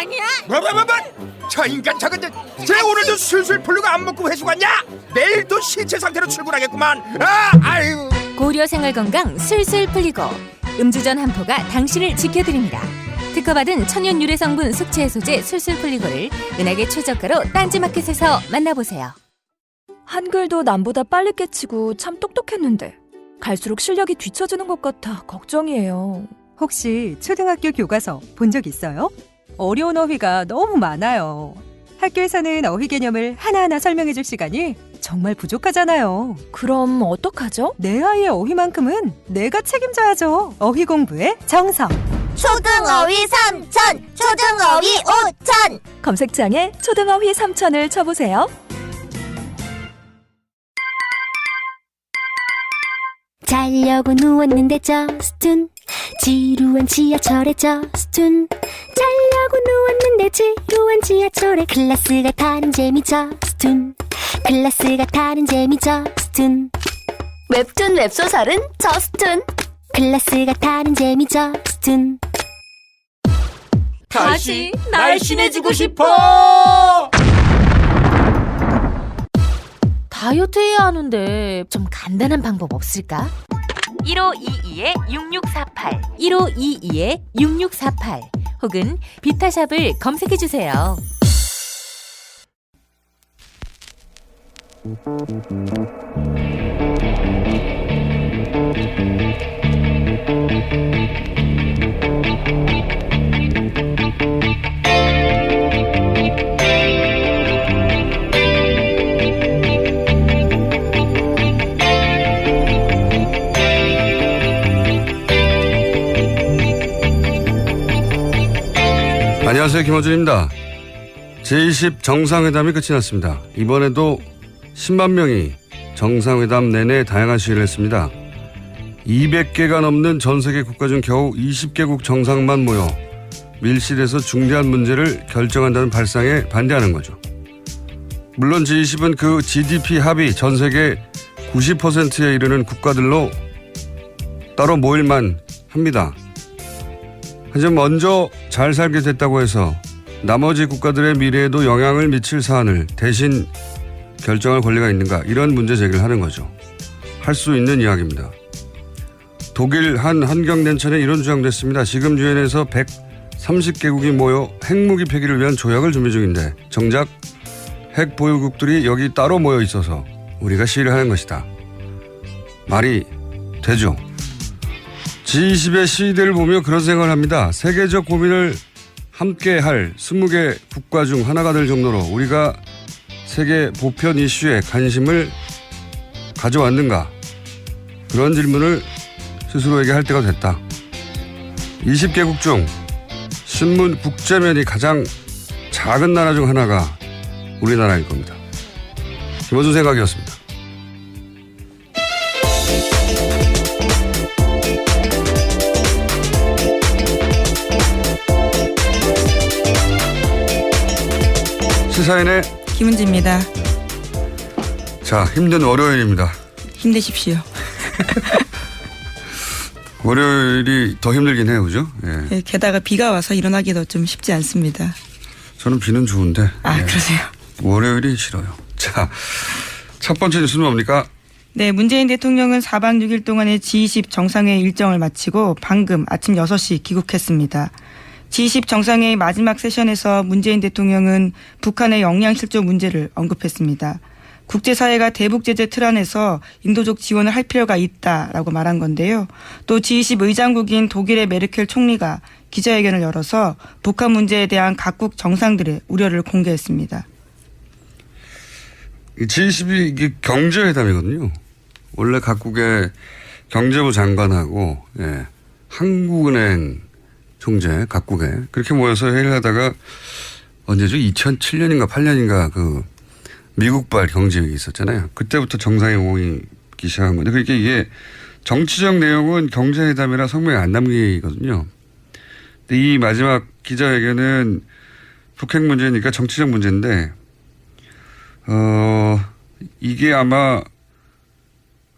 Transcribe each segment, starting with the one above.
아니야? 뭐? 저 인간 저건 쟤 오늘도 술술 풀리고 안 먹고 회수 갔냐? 내일도 신체 상태로 출근하겠구만. 아유. 고려 생활건강 술술 풀리고 음주전 한포가 당신을 지켜드립니다. 특허받은 천연 유래 성분 숙취 해소제 술술 풀리고를 은하계 최저가로 딴지마켓에서 만나보세요. 한글도 남보다 빨리 깨치고 참 똑똑했는데 갈수록 실력이 뒤처지는 것 같아 걱정이에요. 혹시 초등학교 교과서 본 적 있어요? 어려운 어휘가 너무 많아요. 학교에서는 어휘 개념을 하나하나 설명해 줄 시간이 정말 부족하잖아요. 그럼 어떡하죠? 내 아이의 어휘만큼은 내가 책임져야죠. 어휘 공부의 정성. 초등어휘 3천, 초등어휘 5천. 검색창에 초등어휘 3천을 쳐보세요. 자려고 누웠는데 저스툰 지루한 지하철에 저스툰 자려고 누웠는데 지루한 지하철에 클래스가 다른 재미 저스툰 클래스가 다른 재미 저스툰 웹툰 웹소설은 저스툰 클래스가 다른 재미 저스툰 다시 날씬해지고 싶어. 다이어트 해야 하는데 좀 간단한 방법 없을까? 1522-6648 1522-6648 혹은 비타샵을 검색해주세요. 안녕하세요, 김어준입니다. 제20 정상회담이 끝이 났습니다. 이번에도 10만 명이 정상회담 내내 다양한 시위를 했습니다. 200개가 넘는 전 세계 국가 중 겨우 20개국 정상만 모여 밀실에서 중대한 문제를 결정한다는 발상에 반대하는 거죠. 물론 G20은 그 GDP 합이 전 세계 90%에 이르는 국가들로 따로 모일만 합니다. 하지만 먼저 잘 살게 됐다고 해서 나머지 국가들의 미래에도 영향을 미칠 사안을 대신 결정할 권리가 있는가, 이런 문제 제기를 하는 거죠. 할 수 있는 이야기입니다. 독일 한 환경단체는 이런 주장도 했습니다. 지금 유엔에서 130개국이 모여 핵무기 폐기를 위한 조약을 준비 중인데 정작 핵 보유국들이 여기 따로 모여 있어서 우리가 시위를 하는 것이다. 말이 되죠. G20의 시위대를 보며 그런 생각을 합니다. 세계적 고민을 함께 할 20개 국가 중 하나가 될 정도로 우리가 세계 보편 이슈에 관심을 가져왔는가? 그런 질문을 스스로에게 할 때가 됐다. 20개국 중 신문 국제면이 가장 작은 나라 중 하나가 우리나라일 겁니다. 김어준 생각이었습니다. 시사인의 김은지입니다. 자, 힘든 월요일입니다. 힘내십시오. 월요일이 더 힘들긴 해요, 그죠? 예. 예, 게다가 비가 와서 일어나기도 좀 쉽지 않습니다. 저는 비는 좋은데. 아, 예. 그러세요? 월요일이 싫어요. 자, 첫 번째 뉴스는 뭡니까? 네, 문재인 대통령은 4박 6일 동안의 G20 정상회의 일정을 마치고 방금 아침 6시 귀국했습니다. G20 정상회의 마지막 세션에서 문재인 대통령은 북한의 역량실조 문제를 언급했습니다. 국제사회가 대북 제재 틀 안에서 인도적 지원을 할 필요가 있다라고 말한 건데요. 또 G20 의장국인 독일의 메르켈 총리가 기자회견을 열어서 북한 문제에 대한 각국 정상들의 우려를 공개했습니다. G20이 이게 경제회담이거든요. 원래 각국의 경제부 장관하고 한국은행 총재 각국에 그렇게 모여서 회의를 하다가 언제죠? 2007년인가 8년인가 그 미국발 경제위기 있었잖아요. 그때부터 정상에 모이기 시작한 건데 그러니까 이게 정치적 내용은 경제회담이라 성명에 안 남기거든요. 근데 이 마지막 기자회견은 북핵 문제니까 정치적 문제인데 이게 아마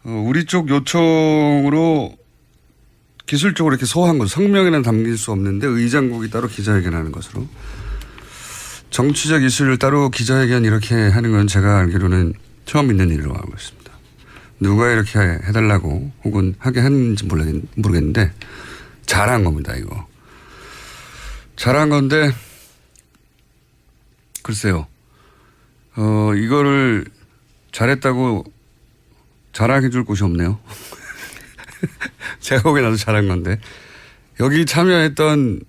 우리 쪽 요청으로 기술적으로 이렇게 소화한 거죠. 성명에는 담길 수 없는데 의장국이 따로 기자회견하는 것으로. 정치적 이슈를 따로 기자회견 이렇게 하는 건 제가 알기로는 처음 있는 일로 알고 있습니다. 누가 이렇게 해달라고 혹은 하게 하는지 모르겠는데 잘한 겁니다, 이거. 잘한 건데 글쎄요. 이거를 잘했다고 자랑해 줄 곳이 없네요. 제가 보기엔 나도 잘한 건데 여기 참가했던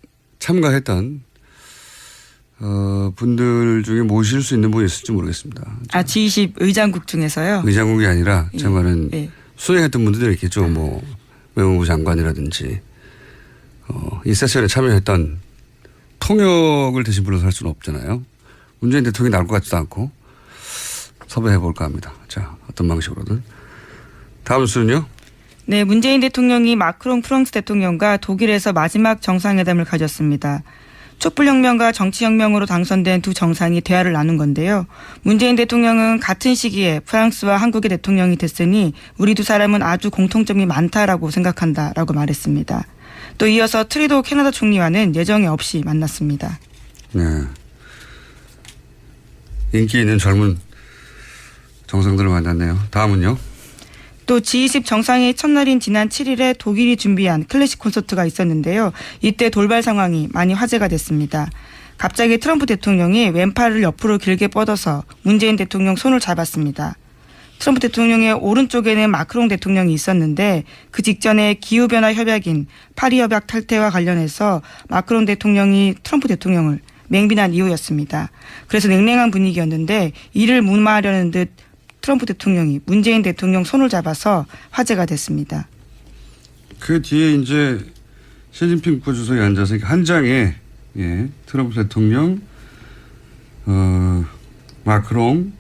분들 중에 모실 수 있는 분이 있을지 모르겠습니다. G20 의장국 중에서요? 의장국이 아니라 제 말은 예. 수행했던 분들이 있겠죠. 뭐 외무부 장관이라든지 이 세션에 참여했던 통역을 대신 불러서 할 수는 없잖아요. 문재인 대통령이 나올 것 같지도 않고 섭외해 볼까 합니다. 자, 어떤 방식으로든. 다음 수는요? 네, 문재인 대통령이 마크롱 프랑스 대통령과 독일에서 마지막 정상회담을 가졌습니다. 촛불혁명과 정치혁명으로 당선된 두 정상이 대화를 나눈 건데요. 문재인 대통령은 같은 시기에 프랑스와 한국의 대통령이 됐으니 우리 두 사람은 아주 공통점이 많다라고 생각한다라고 말했습니다. 또 이어서 트리도 캐나다 총리와는 예정에 없이 만났습니다. 네. 인기 있는 젊은 정상들을 만났네요. 다음은요? 또 G20 정상회의 첫날인 지난 7일에 독일이 준비한 클래식 콘서트가 있었는데요. 이때 돌발 상황이 많이 화제가 됐습니다. 갑자기 트럼프 대통령이 왼팔을 옆으로 길게 뻗어서 문재인 대통령 손을 잡았습니다. 트럼프 대통령의 오른쪽에는 마크롱 대통령이 있었는데 그 직전에 기후변화 협약인 파리 협약 탈퇴와 관련해서 마크롱 대통령이 트럼프 대통령을 맹비난 이유였습니다. 그래서 냉랭한 분위기였는데 이를 무마하려는 듯 트럼프 대통령이 문재인 대통령 손을 잡아서 화제가 됐습니다. 그 뒤에 이제 시진핑 국가주석이 앉아서 한 장에 트럼프 대통령, 마크롱,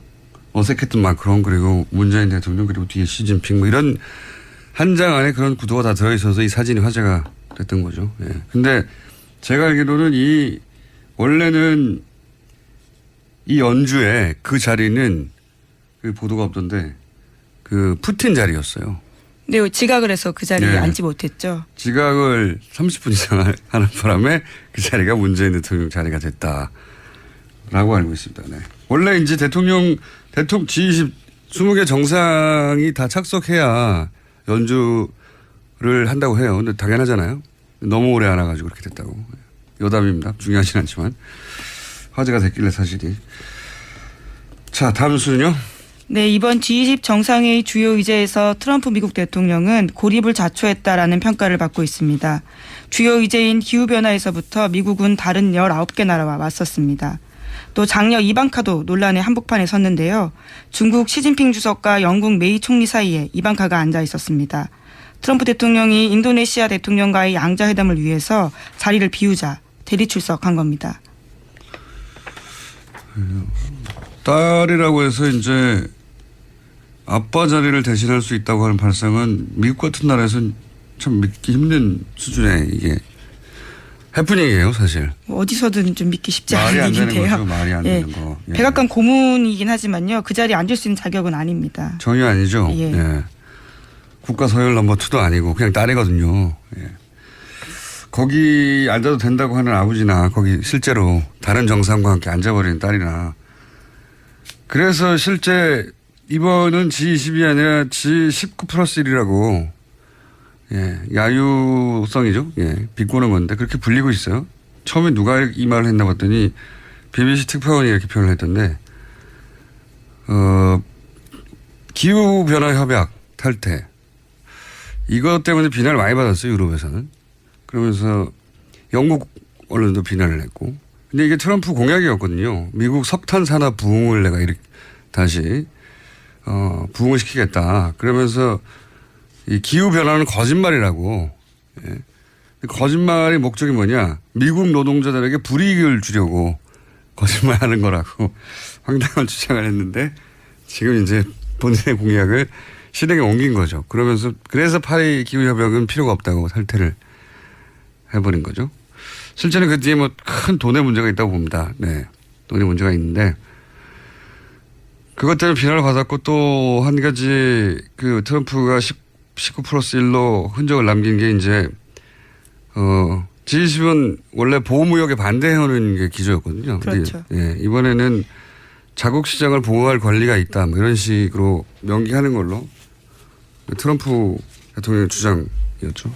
어색했던 마크롱 그리고 문재인 대통령 그리고 뒤에 시진핑 뭐 이런 한 장 안에 그런 구도가 다 들어있어서 이 사진이 화제가 됐던 거죠. 근데 제가 알기로는 원래는 이 연주에 그 자리는 그 보도가 없던데 그 푸틴 자리였어요. 네, 지각을 해서 그 자리에 앉지 못했죠. 지각을 30분 이상 하는 바람에 그 자리가 문재인 대통령 자리가 됐다라고 알고 있습니다. 네. 원래 이제 대통령 G20 20개 정상이 다 착석해야 연주를 한다고 해요. 근데 당연하잖아요. 너무 오래 안 와가지고 그렇게 됐다고. 여담입니다. 중요하진 않지만 화제가 됐길래 사실이. 자, 다음 순요. 네, 이번 G20 정상회의 주요 의제에서 트럼프 미국 대통령은 고립을 자초했다라는 평가를 받고 있습니다. 주요 의제인 기후변화에서부터 미국은 다른 19개 나라와 맞섰습니다. 또 장녀 이방카도 논란의 한복판에 섰는데요. 중국 시진핑 주석과 영국 메이 총리 사이에 이방카가 앉아 있었습니다. 트럼프 대통령이 인도네시아 대통령과의 양자회담을 위해서 자리를 비우자 대리 출석한 겁니다. 딸이라고 해서 이제 아빠 자리를 대신할 수 있다고 하는 발상은 미국 같은 나라에서는 참 믿기 힘든 수준의 이게 해프닝이에요, 사실. 어디서든 좀 믿기 쉽지 말이 않은 안 되는 얘기인데요. 거죠. 말이 안 되는 거. 백악관 고문이긴 하지만요. 그 자리에 앉을 수 있는 자격은 아닙니다. 전혀 아니죠. 예. 국가 서열 넘버 2도 아니고 그냥 딸이거든요. 거기 앉아도 된다고 하는 아버지나 거기 실제로 다른 정상과 함께 앉아버리는 딸이나 그래서 실제 이번은 G20이 아니라 G19 플러스 1이라고 야유성이죠. 비꼬는 건데 그렇게 불리고 있어요. 처음에 누가 이 말을 했나 봤더니 BBC 특파원이 이렇게 표현을 했던데 기후변화 협약 탈퇴 이것 때문에 비난을 많이 받았어요. 유럽에서는. 그러면서 영국 언론도 비난을 했고 근데 이게 트럼프 공약이었거든요. 미국 석탄 산업 부흥을 내가 이렇게 다시 부흥을 시키겠다. 그러면서 이 기후변화는 거짓말이라고. 거짓말의 목적이 뭐냐. 미국 노동자들에게 불이익을 주려고 거짓말하는 거라고 황당한 주장을 했는데 지금 이제 본인의 공약을 실행에 옮긴 거죠. 그래서 파리 기후협약은 필요가 없다고 탈퇴를 해버린 거죠. 실제는 그 뒤에 뭐 큰 돈의 문제가 있다고 봅니다. 네. 돈의 문제가 있는데 그것 때문에 비난을 받았고 또 한 가지 그 트럼프가 19 플러스 1로 흔적을 남긴 게 이제 G20은 원래 보호무역에 반대하는 게 기조였거든요. 그렇죠. 예, 이번에는 자국 시장을 보호할 권리가 있다. 뭐 이런 식으로 명기하는 걸로 트럼프 대통령의 주장이었죠.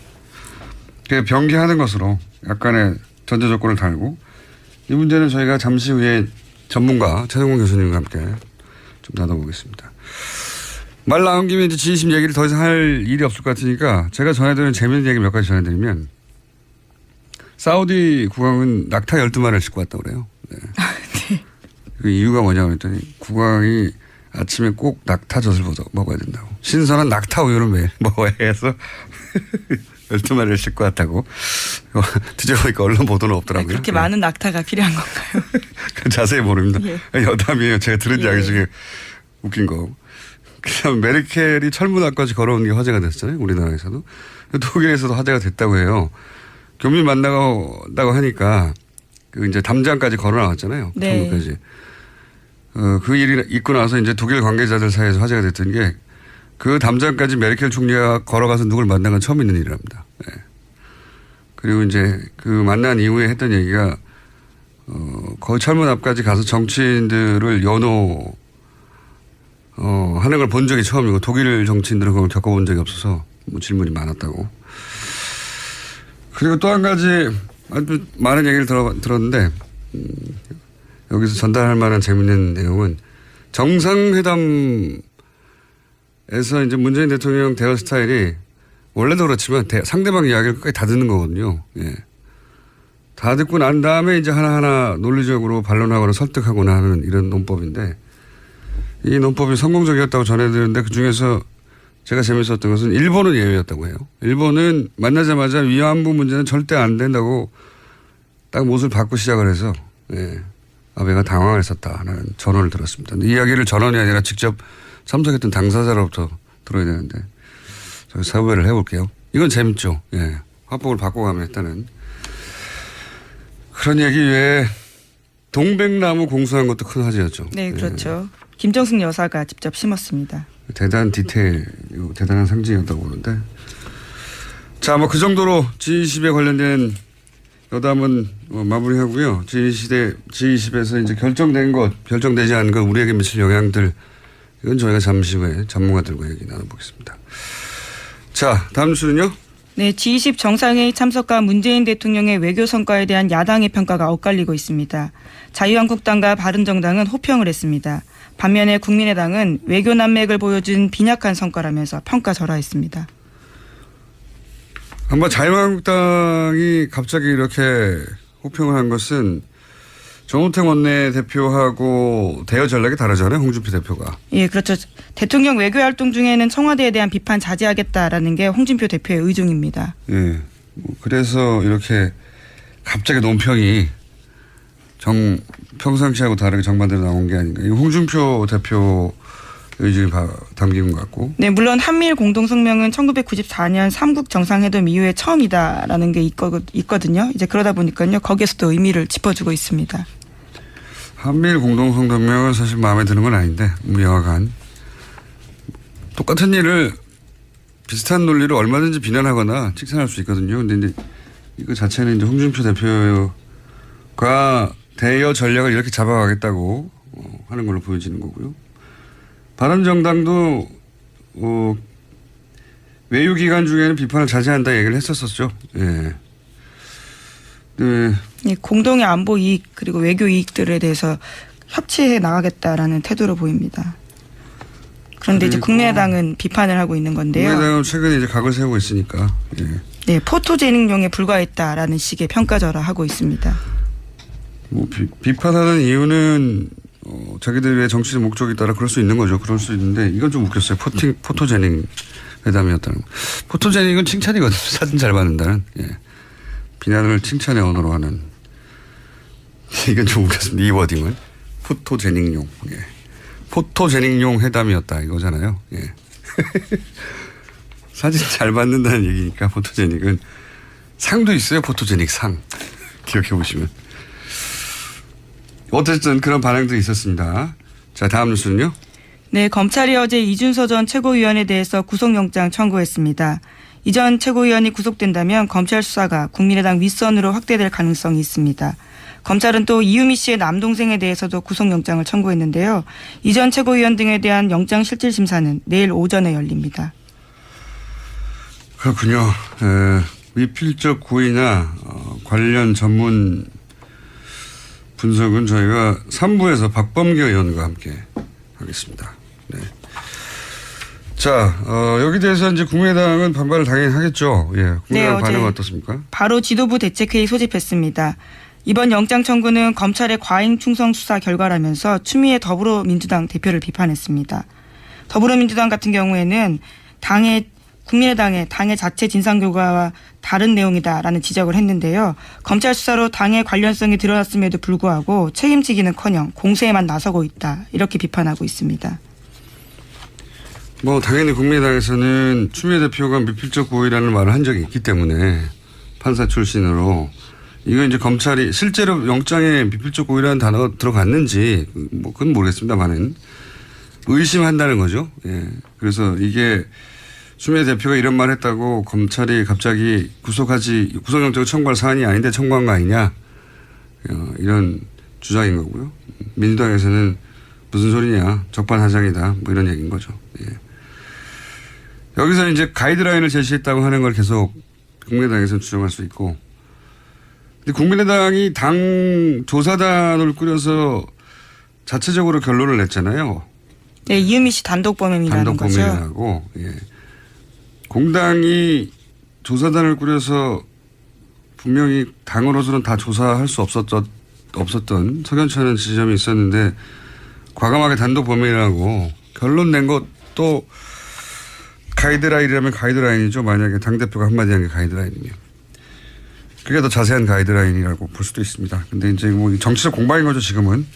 병기하는 것으로 약간의 전제 조건을 달고 이 문제는 저희가 잠시 후에 전문가 최성훈 교수님과 함께 좀 나눠보겠습니다. 말 나온 김에 이제 G20 얘기를 더 이상 할 일이 없을 것 같으니까 제가 전해드리는 재미있는 얘기 몇 가지 전해드리면 사우디 국왕은 낙타 12마리를 싣고 왔다고 그래요. 네. 네. 그 이유가 뭐냐고 했더니 국왕이 아침에 꼭 낙타젓을 먹어야 된다고. 신선한 낙타 우유를 매일 먹어야 해서 12마리를 싣고 왔다고. 뒤져보니까 언론 보도는 없더라고요. 그렇게 네. 많은 낙타가 필요한 건가요? 자세히 모릅니다. 예. 여담이에요. 제가 들은 예. 이야기 중에 웃긴 거. 그다음 메르켈이 철문앞까지 걸어온 게 화제가 됐잖아요. 우리나라에서도. 독일에서도 화제가 됐다고 해요. 교민 만나고 하니까 그 이제 담장까지 걸어 나왔잖아요. 네. 철문까지. 그 일이 있고 나서 이제 독일 관계자들 사이에서 화제가 됐던 게 그 담장까지 메르켈 총리가 걸어가서 누굴 만난 건 처음 있는 일이랍니다. 네. 그리고 이제 그 만난 이후에 했던 얘기가 거의 철문 앞까지 가서 정치인들을 하는 걸 본 적이 처음이고 독일 정치인들은 그걸 겪어본 적이 없어서 뭐 질문이 많았다고. 그리고 또 한 가지 아주 많은 얘기를 들었는데 여기서 전달할 만한 재밌는 내용은 정상회담에서 이제 문재인 대통령 대화 스타일이 원래도 그렇지만 상대방 이야기를 끝까지 다 듣는 거거든요. 예. 다 듣고 난 다음에 이제 하나하나 논리적으로 반론하거나 설득하거나 하는 이런 논법인데 이 논법이 성공적이었다고 전해드렸는데 그중에서 제가 재밌었던 것은 일본은 예외였다고 해요. 일본은 만나자마자 위안부 문제는 절대 안 된다고 딱 못을 받고 시작을 해서 예. 아베가 당황을 했었다는 전언을 들었습니다. 이 이야기를 전언이 아니라 직접 참석했던 당사자로부터 들어야 되는데 저희 사후회를 해볼게요. 이건 재밌죠. 예. 화법을 바꿔가면 일단은 그런 얘기 외에 동백나무 공수한 것도 큰 화제였죠. 네, 그렇죠. 김정숙 여사가 직접 심었습니다. 대단한 디테일, 대단한 상징이었다고 보는데. 자, 뭐 그 정도로 G20에 관련된 여담은 마무리하고요. G20에서 이제 결정되지 않은 것, 우리에게 미칠 영향들, 이건 저희가 잠시 후에 전문가들과 얘기 나눠보겠습니다. 자, 다음 주는요? 네, G20 정상회의 참석과 문재인 대통령의 외교 성과에 대한 야당의 평가가 엇갈리고 있습니다. 자유한국당과 바른정당은 호평을 했습니다. 반면에 국민의당은 외교 난맥을 보여준 빈약한 성과라면서 평가절하했습니다. 아마 자유한국당이 갑자기 이렇게 호평을 한 것은 정우택 원내대표하고 대여 전략이 다르잖아요. 홍준표 대표가. 예, 그렇죠. 대통령 외교 활동 중에는 청와대에 대한 비판 자제하겠다라는 게 홍준표 대표의 의중입니다. 예. 그래서 이렇게 갑자기 논평이 평상시하고 다르게 정반대로 나온 게 아닌가. 이 홍준표 대표 의중이 담긴 것 같고. 네, 물론 한미일 공동성명은 1994년 삼국 정상회담 이후에 처음이다라는 게 있거든요. 이제 그러다 보니까요. 거기에서도 의미를 짚어주고 있습니다. 한미일 공동성명은 사실 마음에 드는 건 아닌데 명확한 똑같은 일을 비슷한 논리로 얼마든지 비난하거나 칭찬할 수 있거든요. 근데 이제 이거 자체는 이제 홍준표 대표가 대여 전략을 이렇게 잡아가겠다고 하는 걸로 보여지는 거고요. 바른정당도 외유 기간 중에는 비판을 자제한다 얘기를 했었었죠. 예. 네. 예, 공동의 안보 이익 그리고 외교 이익들에 대해서 협치해 나가겠다라는 태도로 보입니다. 그런데 이제 국민의당은 비판을 하고 있는 건데요. 국민의당은 최근에 이제 각을 세우고 있으니까. 예. 네, 포토제닉용에 불과했다라는 식의 평가절하하고 있습니다. 뭐 비판하는 이유는 자기들의 정치적 목적에 따라 그럴 수 있는 거죠. 그럴 수 있는데 이건 좀 웃겼어요. 포토제닉 회담이었다는 거. 포토제닉은 칭찬이거든요. 사진 잘 받는다는. 예. 비난을 칭찬의 언어로 하는. 이건 좀 웃겼습니다. 이 워딩은. 포토제닉용. 예. 포토제닉용 회담이었다 이거잖아요. 예. 사진 잘 받는다는 얘기니까 포토제닉은 상도 있어요. 포토제닉 상. 기억해 보시면. 어쨌든 그런 반응도 있었습니다. 자, 다음 뉴스는요? 네, 검찰이 어제 이준서 전 최고위원에 대해서 구속영장 청구했습니다. 이 전 최고위원이 구속된다면 검찰 수사가 국민의당 윗선으로 확대될 가능성이 있습니다. 검찰은 또 이유미 씨의 남동생에 대해서도 구속영장을 청구했는데요. 이 전 최고위원 등에 대한 영장실질심사는 내일 오전에 열립니다. 그렇군요. 미필적 고의나 관련 전문 분석은 저희가 3부에서 박범계 의원과 함께 하겠습니다. 네. 자, 여기 대해서 이제 국민의당은 반발을 당연히 하겠죠. 예. 국민의당 반응은 어떻습니까? 바로 지도부 대책회의 소집했습니다. 이번 영장 청구는 검찰의 과잉 충성 수사 결과라면서 추미애 더불어민주당 대표를 비판했습니다. 더불어민주당 같은 경우에는 국민의당의 당의 자체 진상 결과와 다른 내용이다라는 지적을 했는데요. 검찰 수사로 당의 관련성이 드러났음에도 불구하고 책임지기는커녕 공세에만 나서고 있다. 이렇게 비판하고 있습니다. 뭐 당연히 국민의당에서는 추미애 대표가 미필적 고의라는 말을 한 적이 있기 때문에 판사 출신으로 이거 이제 검찰이 실제로 영장에 미필적 고의라는 단어가 들어갔는지 뭐 그건 모르겠습니다만은 의심한다는 거죠. 예. 그래서 이게 추미애 대표가 이런 말 했다고 검찰이 갑자기 구속영장을 청구할 사안이 아닌데 청구한 거 아니냐. 이런 주장인 거고요. 민주당에서는 무슨 소리냐. 적반하장이다. 뭐 이런 얘기인 거죠. 예. 여기서 이제 가이드라인을 제시했다고 하는 걸 계속 국민의당에서는 주장할 수 있고. 근데 국민의당이 당 조사단을 꾸려서 자체적으로 결론을 냈잖아요. 네, 이유미 씨 단독 범행이라는 거죠. 단독 범행이라고. 예. 공당이 조사단을 꾸려서 분명히 당으로서는 다 조사할 수 없었던 석연찮은 지점이 있었는데 과감하게 단독 범행이라고 결론 낸 것도 가이드라인이라면 가이드라인이죠. 만약에 당대표가 한마디 한 게 가이드라인이면. 그게 더 자세한 가이드라인이라고 볼 수도 있습니다. 근데 이제 뭐 정치적 공방인 거죠, 지금은.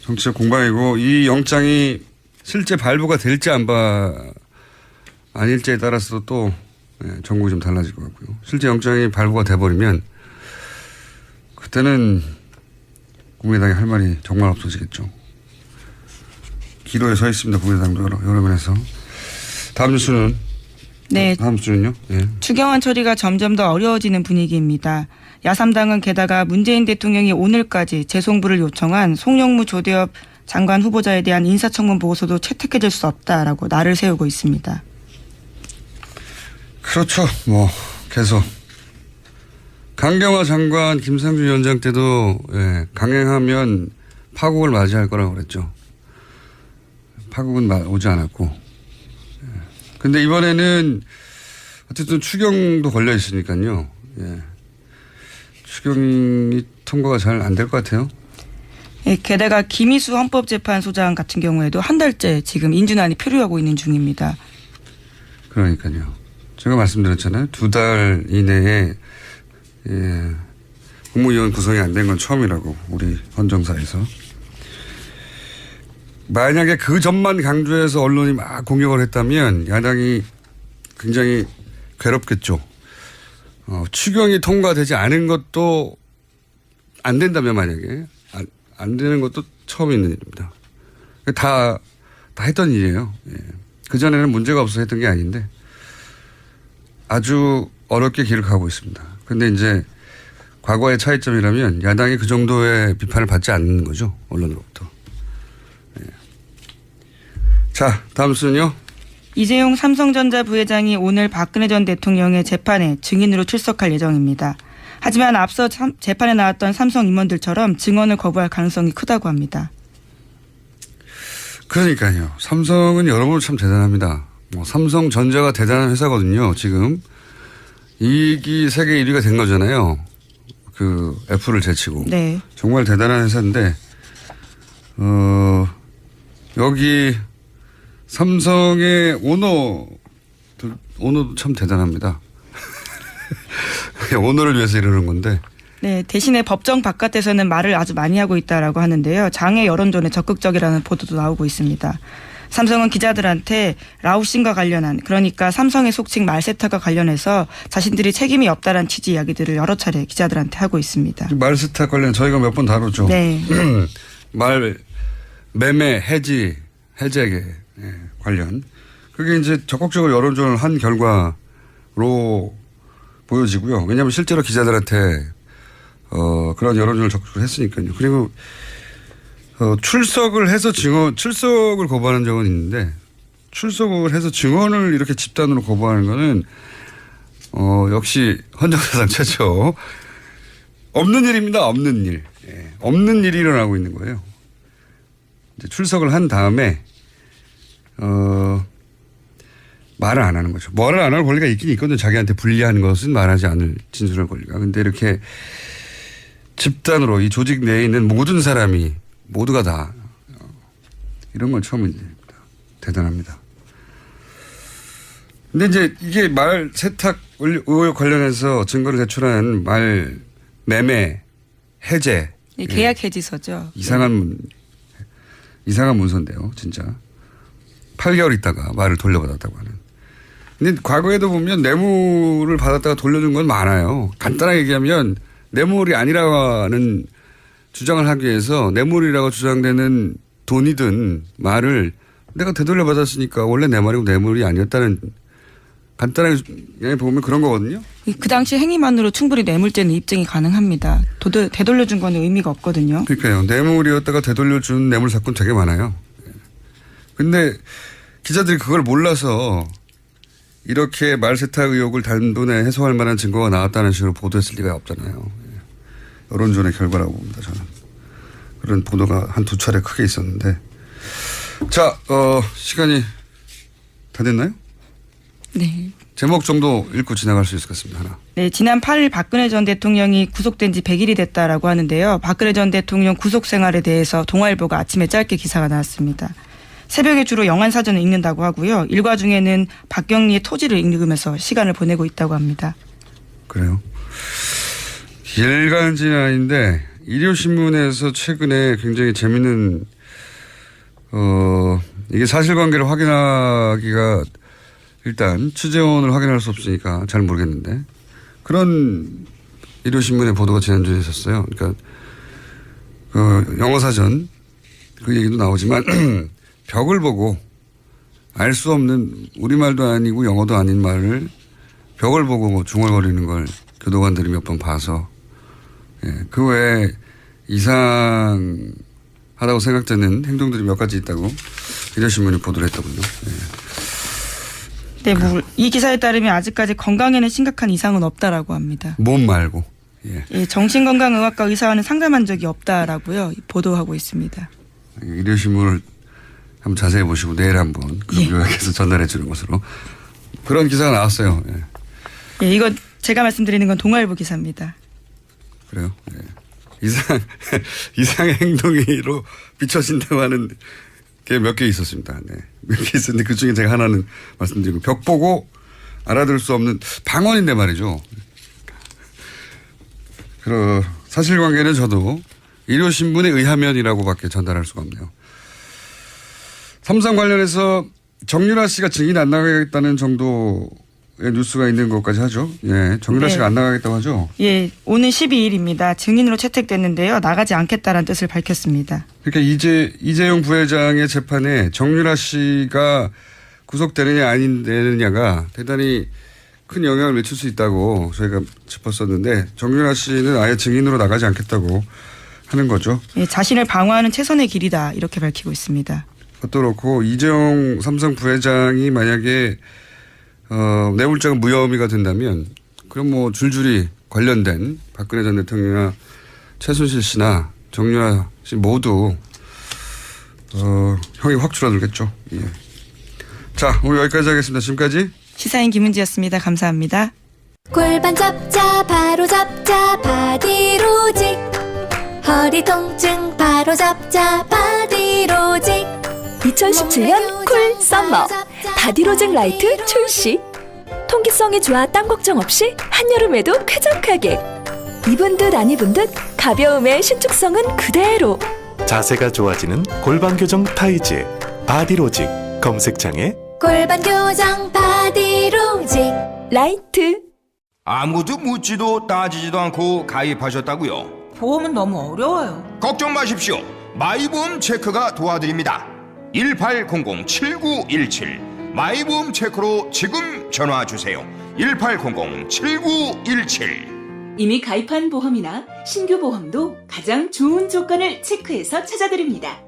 정치적 공방이고 이 영장이 실제 발부가 될지 아닐지에 따라서 또 정국이 좀 달라질 것 같고요. 실제 영장이 발부가 돼버리면 그때는 국민의당이 할 말이 정말 없어지겠죠. 기로에 서 있습니다. 국민의당도 여러 면에서. 다음 뉴스는? 네. 다음 뉴스는요? 예. 추경안 처리가 점점 더 어려워지는 분위기입니다. 야3당은 게다가 문재인 대통령이 오늘까지 재송부를 요청한 송영무 조대엽 장관 후보자에 대한 인사청문 보고서도 채택해줄 수 없다라고 날을 세우고 있습니다. 그렇죠. 뭐 계속 강경화 장관 김상준 위원장 때도 강행하면 파국을 맞이할 거라고 그랬죠. 파국은 오지 않았고. 근데 이번에는 어쨌든 추경도 걸려 있으니까요. 예. 추경이 통과가 잘 안 될 것 같아요. 예, 게다가 김희수 헌법재판소장 같은 경우에도 한 달째 지금 인준안이 표류하고 있는 중입니다. 그러니까요. 제가 말씀드렸잖아요. 2달 이내에 국무위원 구성이 안 된 건 처음이라고 우리 헌정사에서. 만약에 그 점만 강조해서 언론이 막 공격을 했다면 야당이 굉장히 괴롭겠죠. 추경이 통과되지 않은 것도 안 된다면 만약에 안 되는 것도 처음 있는 일입니다. 다 했던 일이에요. 예. 그전에는 문제가 없어서 했던 게 아닌데 아주 어렵게 길을 가고 있습니다. 그런데 이제 과거의 차이점이라면 야당이 그 정도의 비판을 받지 않는 거죠. 언론으로부터. 예. 자, 다음 순요. 이재용 삼성전자 부회장이 오늘 박근혜 전 대통령의 재판에 증인으로 출석할 예정입니다. 하지만 앞서 재판에 나왔던 삼성 임원들처럼 증언을 거부할 가능성이 크다고 합니다. 그러니까요. 삼성은 여러모로 참 대단합니다. 삼성전자가 대단한 회사거든요. 지금 이익이 세계 1위가 된 거잖아요. 그 애플을 제치고. 네. 정말 대단한 회사인데 여기 삼성의 오너도 참 대단합니다. 오너를 위해서 이러는 건데. 네, 대신에 법정 바깥에서는 말을 아주 많이 하고 있다라고 하는데요. 장애 여론전에 적극적이라는 보도도 나오고 있습니다. 삼성은 기자들한테 라오싱과 관련한, 그러니까 삼성의 속칭 말세타가 관련해서 자신들이 책임이 없다라는 취지 이야기들을 여러 차례 기자들한테 하고 있습니다. 말세타 관련 저희가 몇 번 다뤘죠. 네. 매매, 해제 관련. 그게 이제 적극적으로 여론전을 한 결과 보여지고요. 왜냐하면 실제로 기자들한테 그런 여론조를 적극을 했으니까요. 그리고 출석을 거부하는 적은 있는데 출석을 해서 증언을 이렇게 집단으로 거부하는 거는 역시 헌정사상 최초 없는 일입니다. 없는 일. 예, 없는 일이 일어나고 있는 거예요. 이제 출석을 한 다음에 말을 안 하는 거죠. 말을 안 할 권리가 있긴 있거든요. 자기한테 불리한 것은 말하지 않을 진술할 권리가. 근데 이렇게 집단으로 이 조직 내에 있는 모든 사람이 모두가 다 이런 건 처음입니다. 대단합니다. 근데 이제 이게 말 세탁 의혹 관련해서 증거를 제출한 말 매매 해제. 계약 해지서죠. 이상한 문서인데요. 진짜. 8개월 있다가 말을 돌려받았다고 하는. 근데 과거에도 보면 뇌물을 받았다가 돌려준 건 많아요. 간단하게 얘기하면 뇌물이 아니라는 주장을 하기 위해서 뇌물이라고 주장되는 돈이든 말을 내가 되돌려 받았으니까 원래 내 말이고 뇌물이 아니었다는 간단하게 보면 그런 거거든요. 그 당시 행위만으로 충분히 뇌물죄는 입증이 가능합니다. 되돌려준 거는 의미가 없거든요. 그러니까요. 뇌물이었다가 되돌려준 뇌물 사건 되게 많아요. 근데 기자들이 그걸 몰라서 이렇게 말 세탁 의혹을 단돈에 해소할 만한 증거가 나왔다는 식으로 보도했을 리가 없잖아요. 여론조의 결과라고 봅니다. 저는. 그런 보도가 한두 차례 크게 있었는데. 자, 시간이 다 됐나요? 네. 제목 정도 읽고 지나갈 수 있을 것 같습니다. 하나. 네, 지난 8일 박근혜 전 대통령이 구속된 지 100일이 됐다라고 하는데요. 박근혜 전 대통령 구속 생활에 대해서 동아일보가 아침에 짧게 기사가 나왔습니다. 새벽에 주로 영안사전을 읽는다고 하고요. 일과 중에는 박경리의 토지를 읽으면서 시간을 보내고 있다고 합니다. 그래요? 일간지는 아닌데 일요신문에서 최근에 굉장히 재밌는 이게 사실관계를 확인하기가 일단 취재원을 확인할 수 없으니까 잘 모르겠는데 그런 일요신문의 보도가 지난주에 있었어요. 그러니까 영어사전 그 얘기도 나오지만 벽을 보고 알 수 없는 우리말도 아니고 영어도 아닌 말을 벽을 보고 중얼거리는 걸 교도관들이 몇 번 봐서 그 외에 이상하다고 생각되는 행동들이 몇 가지 있다고 일요신문이 보도를 했더군요. 네, 이 기사에 따르면 아직까지 건강에는 심각한 이상은 없다라고 합니다. 몸 말고. 예, 정신건강의학과 의사와는 상담한 적이 없다라고요. 보도하고 있습니다. 일요신문을 한번 자세히 보시고 내일 한번 요약해서 전달해 주는 것으로 그런 기사가 나왔어요. 예, 이거 제가 말씀드리는 건 동아일보 기사입니다. 그래요? 이상의 행동으로 비춰진다고 하는 게 몇 개 있었습니다. 몇 개 있었는데 그 중에 제가 하나는 말씀드리고 벽 보고 알아들 수 없는 방언인데 말이죠. 사실관계는 저도 일요신문에 의하면이라고밖에 전달할 수가 없네요. 삼성 관련해서 정유라 씨가 증인 안 나가겠다는 정도의 뉴스가 있는 것까지 하죠. 정유라 씨가 안 나가겠다고 하죠. 예, 오는 12일입니다. 증인으로 채택됐는데요. 나가지 않겠다는 뜻을 밝혔습니다. 그러니까 이재용 부회장의 재판에 정유라 씨가 구속되느냐 안 되느냐가 대단히 큰 영향을 미칠 수 있다고 저희가 짚었었는데 정유라 씨는 아예 증인으로 나가지 않겠다고 하는 거죠. 예, 자신을 방어하는 최선의 길이다 이렇게 밝히고 있습니다. 그것도 그렇고 이재용 삼성 부회장이 만약에 뇌물죄가 무혐의가 된다면 그럼 뭐 줄줄이 관련된 박근혜 전 대통령이나 최순실 씨나 정유라 씨 모두 형이 확 줄어들겠죠. 예. 자, 오늘 여기까지 하겠습니다. 지금까지 시사인 김은지였습니다. 감사합니다. 골반 잡자 바로 잡자 바디로직 허리 통증 바로 잡자 바디로직 2017년 쿨 썸머 바디로직 라이트 출시. 통기성이 좋아 땀 걱정 없이 한여름에도 쾌적하게. 입은 듯 안 입은 듯 가벼움의 신축성은 그대로. 자세가 좋아지는 골반 교정 타이즈 바디로직 검색창에 골반 교정 바디로직 라이트. 아무도 묻지도 따지지도 않고 가입하셨다고요? 보험은 너무 어려워요. 걱정 마십시오. 마이보험 체크가 도와드립니다. 1800-7917 마이보험 체크로 지금 전화 주세요. 1800-7917. 이미 가입한 보험이나 신규 보험도 가장 좋은 조건을 체크해서 찾아드립니다.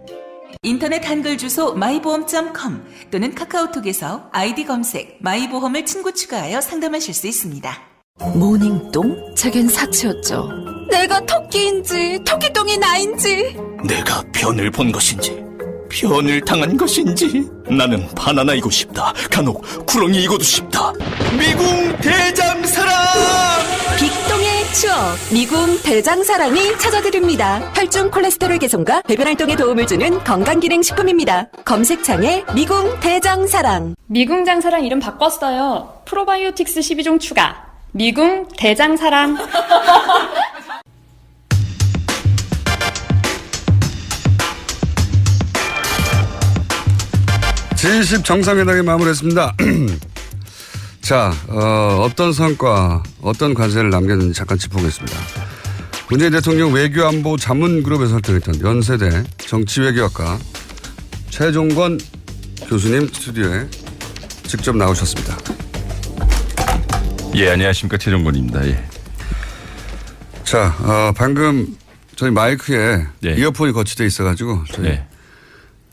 인터넷 한글 주소 마이보험.com 또는 카카오톡에서 아이디 검색 마이보험을 친구 추가하여 상담하실 수 있습니다. 모닝똥? 제겐 사치였죠. 내가 토끼인지 토끼똥이 나인지 내가 변을 본 것인지 변을 당한 것인지 나는 바나나이고 싶다. 간혹 구렁이이고도 싶다. 미궁 대장사랑! 빅똥의 추억 미궁 대장사랑이 찾아드립니다. 혈중 콜레스테롤 개선과 배변 활동에 도움을 주는 건강기능식품입니다. 검색창에 미궁 대장사랑. 미궁 장사랑 이름 바꿨어요. 프로바이오틱스 12종 추가. 미궁 대장사랑. G20 정상회담이 마무리했습니다. 자, 어떤 성과, 어떤 과제를 남겼는지 잠깐 짚어보겠습니다. 문재인 대통령 외교안보 자문그룹에서 활동했던 연세대 정치외교학과 최종권 교수님 스튜디오에 직접 나오셨습니다. 예, 안녕하십니까. 최종권입니다. 예. 자, 방금 저희 마이크에 이어폰이 거치돼 있어가지고 저희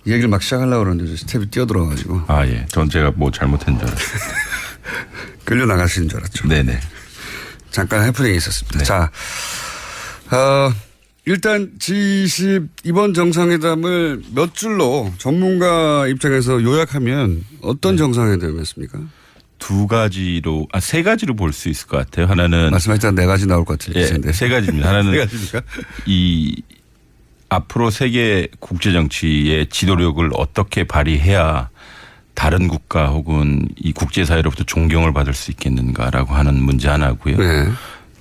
얘기를 막 시작하려고 그러는데 스텝이 뛰어들어가지고. 아, 예. 전 제가 뭐 잘못한 줄 알았어요. 끌려나가시는 줄 알았죠. 네네. 잠깐 해프닝이 있었습니다. 자, 일단 G20 이번 정상회담을 몇 줄로 전문가 입장에서 요약하면 어떤 정상회담이었습니까? 세 가지로 볼 수 있을 것 같아요. 하나는. 말씀하셨잖아요. 4가지 나올 것 같은데. 세 가지입니다. 하나는. 3가지입니까? 앞으로 세계 국제정치의 지도력을 어떻게 발휘해야 다른 국가 혹은 이 국제사회로부터 존경을 받을 수 있겠는가라고 하는 문제 하나고요. 네.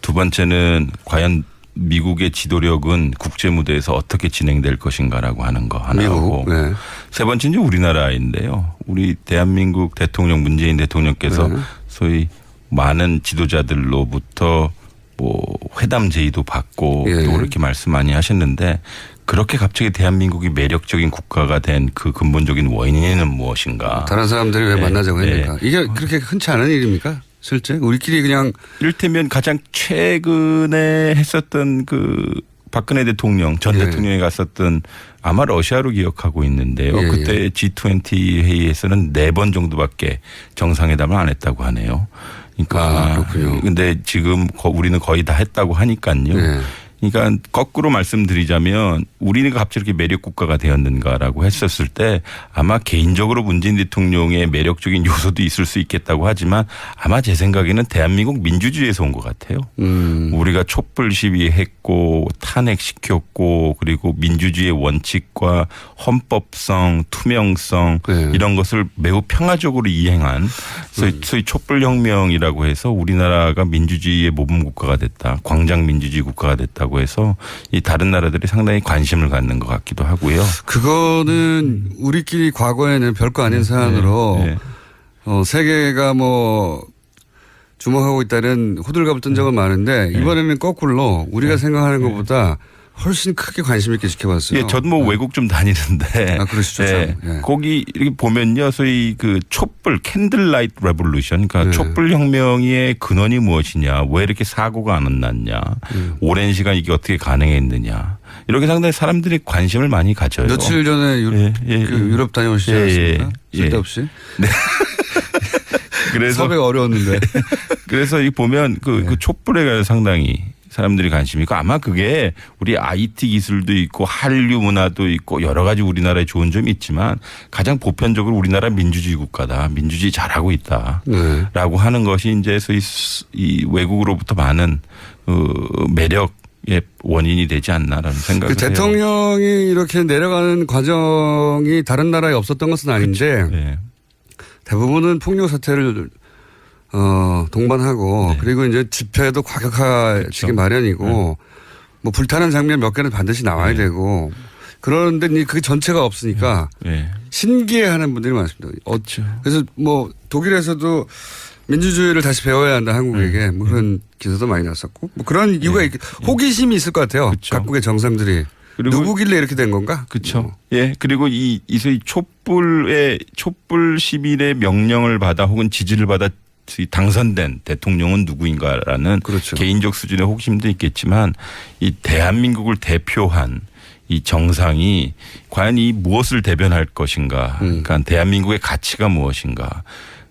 두 번째는 과연 미국의 지도력은 국제무대에서 어떻게 진행될 것인가라고 하는 거 하나고. 네. 세 번째는 우리나라인데요. 우리 대한민국 대통령 문재인 대통령께서 소위 많은 지도자들로부터 뭐 회담 제의도 받고 또 그렇게 말씀 많이 하셨는데 그렇게 갑자기 대한민국이 매력적인 국가가 된 그 근본적인 원인은 무엇인가. 다른 사람들이 왜 만나자고 했는가. 이게 그렇게 흔치 않은 일입니까? 실제? 우리끼리 그냥. 이를테면 가장 최근에 했었던 그 박근혜 대통령 전 대통령이 갔었던 아마 러시아로 기억하고 있는데요. 그때 G20 회의에서는 4번 정도밖에 정상회담을 안 했다고 하네요. 그러니까. 그렇군요. 근데 지금 우리는 거의 다 했다고 하니까요. 그러니까 거꾸로 말씀드리자면 우리는 갑자기 이렇게 매력 국가가 되었는가라고 했었을 때 아마 개인적으로 문재인 대통령의 매력적인 요소도 있을 수 있겠다고 하지만 아마 제 생각에는 대한민국 민주주의에서 온 것 같아요. 우리가 촛불 시위했고 탄핵시켰고 그리고 민주주의의 원칙과 헌법성 투명성 이런 것을 매우 평화적으로 이행한 소위 촛불혁명이라고 해서 우리나라가 민주주의의 모범 국가가 됐다. 광장 민주주의 국가가 됐다. 해서 이 다른 나라들이 상당히 관심을 갖는 것 같기도 하고요. 그거는 우리끼리 과거에는 별거 아닌 사안으로 세계가 뭐 주목하고 있다는 호들갑을 뜬 적은 많은데 이번에는 거꾸로 우리가 생각하는 것보다 훨씬 크게 관심 있게 지켜봤어요. 예, 저도 뭐 외국 좀 다니는데. 그러시죠. 거기 이렇게 보면요. 소위 그 촛불 캔들라이트 레볼루션 그러니까 촛불 혁명의 근원이 무엇이냐. 왜 이렇게 사고가 안 났냐. 오랜 시간 이게 어떻게 가능했느냐. 이렇게 상당히 사람들이 관심을 많이 가져요. 며칠 전에 유럽 다녀오시지 않았습니까? 쓸데없이. 네. 그래서 섭외가 어려웠는데. 그래서 이 보면 그 촛불에 관해서 상당히 사람들이 관심이 있고 아마 그게 우리 IT 기술도 있고 한류 문화도 있고 여러 가지 우리나라에 좋은 점이 있지만 가장 보편적으로 우리나라 민주주의 국가다. 민주주의 잘하고 있다라고 하는 것이 이제 소위 이 외국으로부터 많은 매력의 원인이 되지 않나라는 생각을 해요. 대통령이 이렇게 내려가는 과정이 다른 나라에 없었던 것은 아닌데 대부분은 폭력 사태를 동반하고 그리고 이제 집회도 과격하시기 마련이고 뭐 불타는 장면 몇 개는 반드시 나와야 되고 그런데 그게 전체가 없으니까 신기해하는 분들이 많습니다. 그래서 뭐 독일에서도 민주주의를 다시 배워야 한다 한국에게 뭐 그런 기사도 많이 났었고 뭐 그런 이유가 호기심이 있을 것 같아요. 각국의 정상들이. 누구길래 이렇게 된 건가? 그렇죠. 예. 그리고 이 소위 촛불 시민의 명령을 받아 혹은 지지를 받아 당선된 대통령은 누구인가라는 그렇죠. 개인적 수준의 호기심도 있겠지만 이 대한민국을 대표한 이 정상이 과연 이 무엇을 대변할 것인가. 그러니까 대한민국의 가치가 무엇인가.